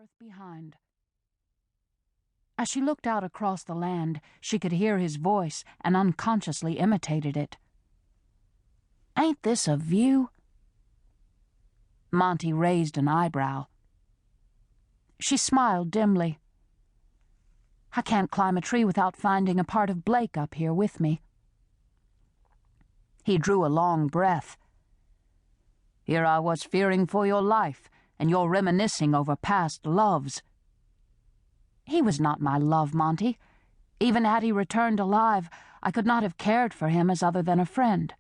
earth behind. As she looked out across the land, she could hear his voice and unconsciously imitated it. "Ain't this a view?" Monte raised an eyebrow. She smiled dimly. "I can't climb a tree without finding a part of Blake up here with me." He drew a long breath. "Here I was fearing for your life, and you're reminiscing over past loves." "He was not my love, Monte. Even had he returned alive, I could not have cared for him as other than a friend."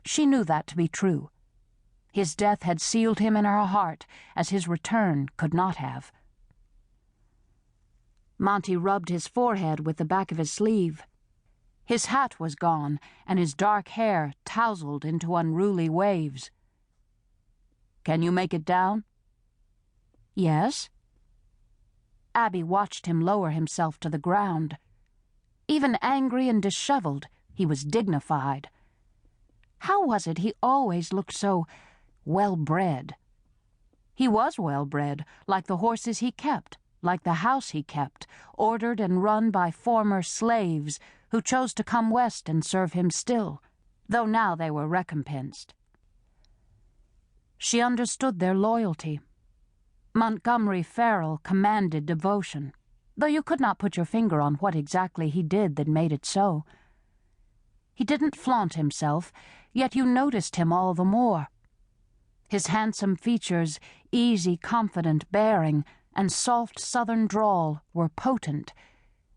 She knew that to be true. His death had sealed him in her heart, as his return could not have. Monte rubbed his forehead with the back of his sleeve. His hat was gone, and his dark hair tousled into unruly waves. "Can you make it down?" "Yes." Abbie watched him lower himself to the ground. Even angry and disheveled, he was dignified. How was it he always looked so well-bred? He was well-bred, like the horses he kept, like the house he kept, ordered and run by former slaves who chose to come west and serve him still, though now they were recompensed. She understood their loyalty. Montgomery Farrell commanded devotion, though you could not put your finger on what exactly he did that made it so. He didn't flaunt himself, yet you noticed him all the more. His handsome features, easy, confident bearing, and soft southern drawl were potent,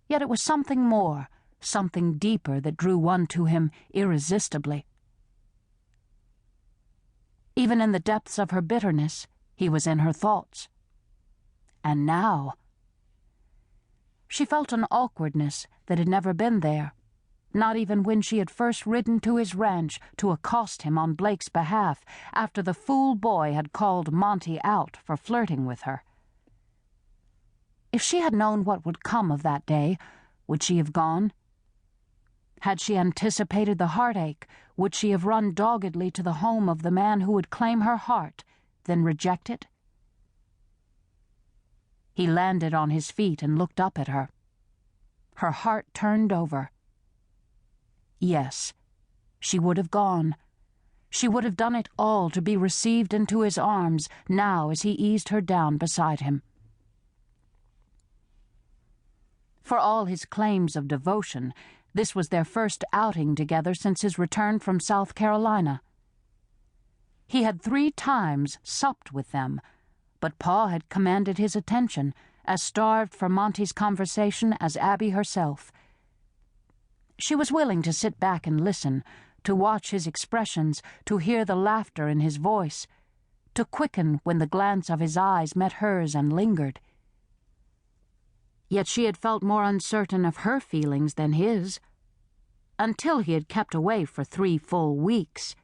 yet it was something more, something deeper that drew one to him irresistibly. Even in the depths of her bitterness, he was in her thoughts. And now she felt an awkwardness that had never been there, not even when she had first ridden to his ranch to accost him on Blake's behalf after the fool boy had called Monte out for flirting with her. If she had known what would come of that day, would she have gone? Had she anticipated the heartache, would she have run doggedly to the home of the man who would claim her heart, then reject it? He landed on his feet and looked up at her. Her heart turned over. Yes, she would have gone. She would have done it all to be received into his arms now as he eased her down beside him. For all his claims of devotion, this was their first outing together since his return from South Carolina. He had 3 times supped with them, but Pa had commanded his attention, as starved for Monte's conversation as Abbie herself. She was willing to sit back and listen, to watch his expressions, to hear the laughter in his voice, to quicken when the glance of his eyes met hers and lingered. Yet she had felt more uncertain of her feelings than his, until he had kept away for 3 full weeks.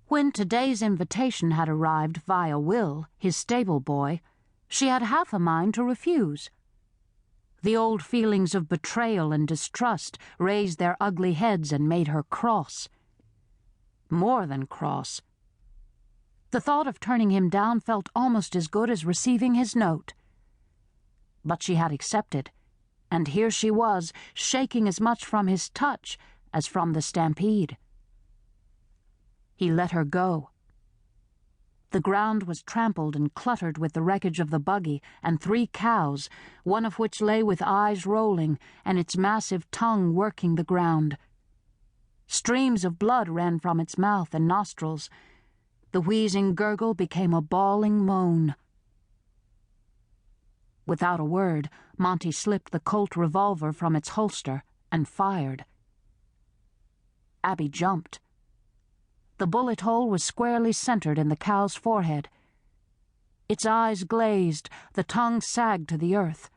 When today's invitation had arrived via Will, his stable boy, she had half a mind to refuse. The old feelings of betrayal and distrust raised their ugly heads and made her cross. More than cross. The thought of turning him down felt almost as good as receiving his note. But she had accepted, and here she was, shaking as much from his touch as from the stampede. He let her go. The ground was trampled and cluttered with the wreckage of the buggy and 3 cows, one of which lay with eyes rolling and its massive tongue working the ground. Streams of blood ran from its mouth and nostrils. The wheezing gurgle became a bawling moan. Without a word, Monte slipped the Colt revolver from its holster and fired. Abbie jumped. The bullet hole was squarely centered in the cow's forehead. Its eyes glazed, the tongue sagged to the earth.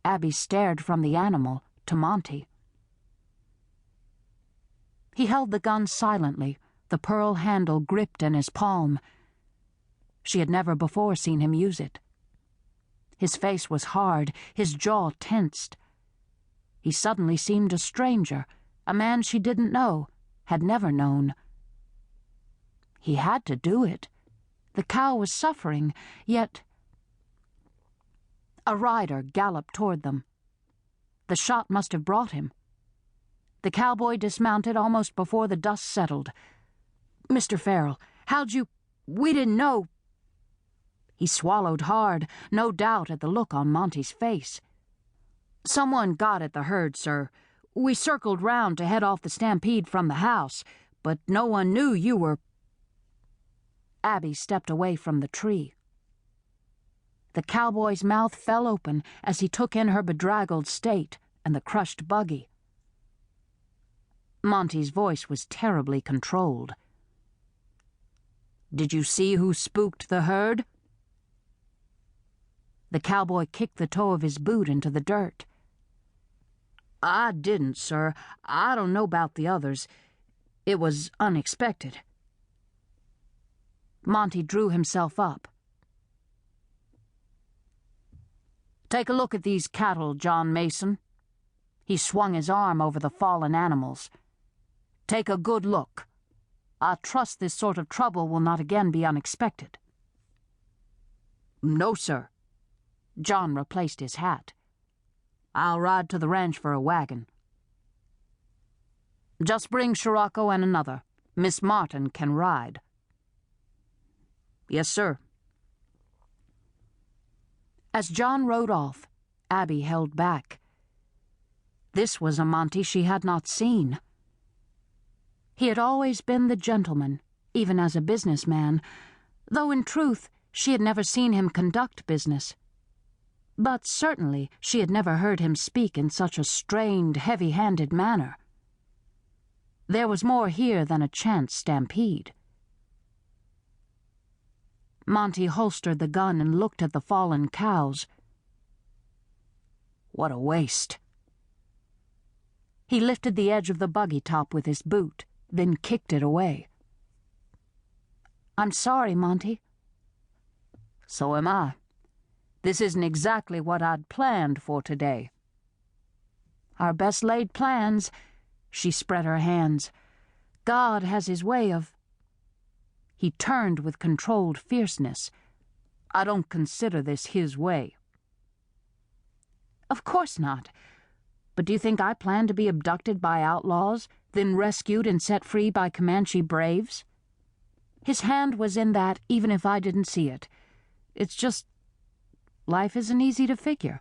Abbie stared from the animal to Monte. He held the gun silently, the pearl handle gripped in his palm. She had never before seen him use it. His face was hard, his jaw tensed. He suddenly seemed a stranger, a man she didn't know, had never known. He had to do it. The cow was suffering, yet... A rider galloped toward them. The shot must have brought him. The cowboy dismounted almost before the dust settled. "Mr. Farrell, how'd you... We didn't know..." He swallowed hard, no doubt at the look on Monty's face. "Someone got at the herd, sir. We circled round to head off the stampede from the house, but no one knew you were..." Abbie stepped away from the tree. The cowboy's mouth fell open as he took in her bedraggled state and the crushed buggy. Monty's voice was terribly controlled. "Did you see who spooked the herd?" The cowboy kicked the toe of his boot into the dirt. "I didn't, sir. I don't know about the others. It was unexpected." Monty drew himself up. "Take a look at these cattle, John Mason." He swung his arm over the fallen animals. "Take a good look. I trust this sort of trouble will not again be unexpected." "No, sir." John replaced his hat. "I'll ride to the ranch for a wagon." "Just bring Scirocco and another. Miss Martin can ride." "Yes, sir." As John rode off, Abbie held back. This was a Monty she had not seen. He had always been the gentleman, even as a businessman, though in truth she had never seen him conduct business. But certainly she had never heard him speak in such a strained, heavy-handed manner. There was more here than a chance stampede. Monty holstered the gun and looked at the fallen cows. What a waste. He lifted the edge of the buggy top with his boot, then kicked it away. "I'm sorry, Monty." "So am I. This isn't exactly what I'd planned for today." "Our best laid plans." She spread her hands. "God has his way of..." He turned with controlled fierceness. "I don't consider this his way." "Of course not. But do you think I plan to be abducted by outlaws, then rescued and set free by Comanche braves? His hand was in that even if I didn't see it. It's just... life isn't easy to figure."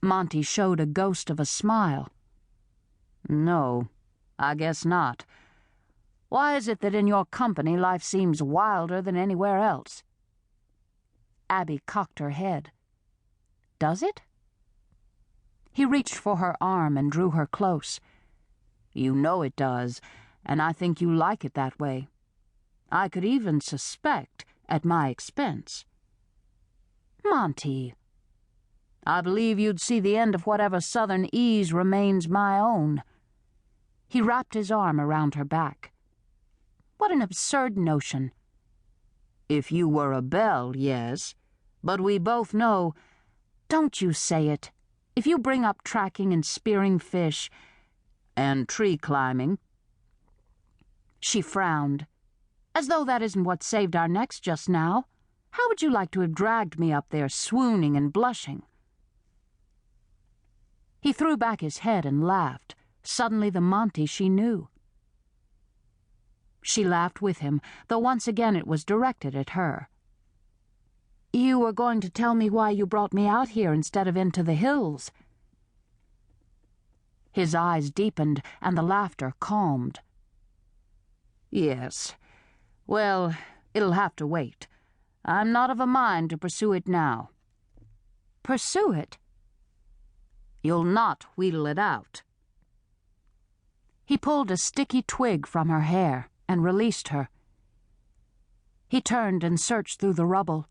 Monty showed a ghost of a smile. "No, I guess not. Why is it that in your company life seems wilder than anywhere else?" Abbie cocked her head. "Does it?" He reached for her arm and drew her close. "You know it does, and I think you like it that way. I could even suspect at my expense." "Monty." "I believe you'd see the end of whatever southern ease remains my own." He wrapped his arm around her back. "What an absurd notion." "If you were a belle, yes. But we both know..." "Don't you say it. If you bring up tracking and spearing fish..." "And tree climbing..." She frowned. "As though that isn't what saved our necks just now. How would you like to have dragged me up there, swooning and blushing?" He threw back his head and laughed, suddenly the Monty she knew. She laughed with him, though once again it was directed at her. "You were going to tell me why you brought me out here instead of into the hills." His eyes deepened, and the laughter calmed. "Yes. Well, it'll have to wait. I'm not of a mind to pursue it now." "Pursue it?" "You'll not wheedle it out." He pulled a sticky twig from her hair and released her. He turned and searched through the rubble.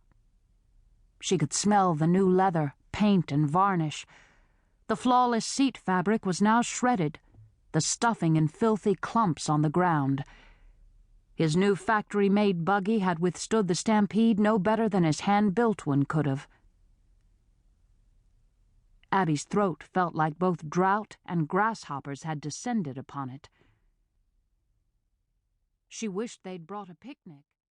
She could smell the new leather, paint, and varnish. The flawless seat fabric was now shredded, the stuffing in filthy clumps on the ground. His new factory-made buggy had withstood the stampede no better than his hand-built one could have. Abbie's throat felt like both drought and grasshoppers had descended upon it. She wished they'd brought a picnic.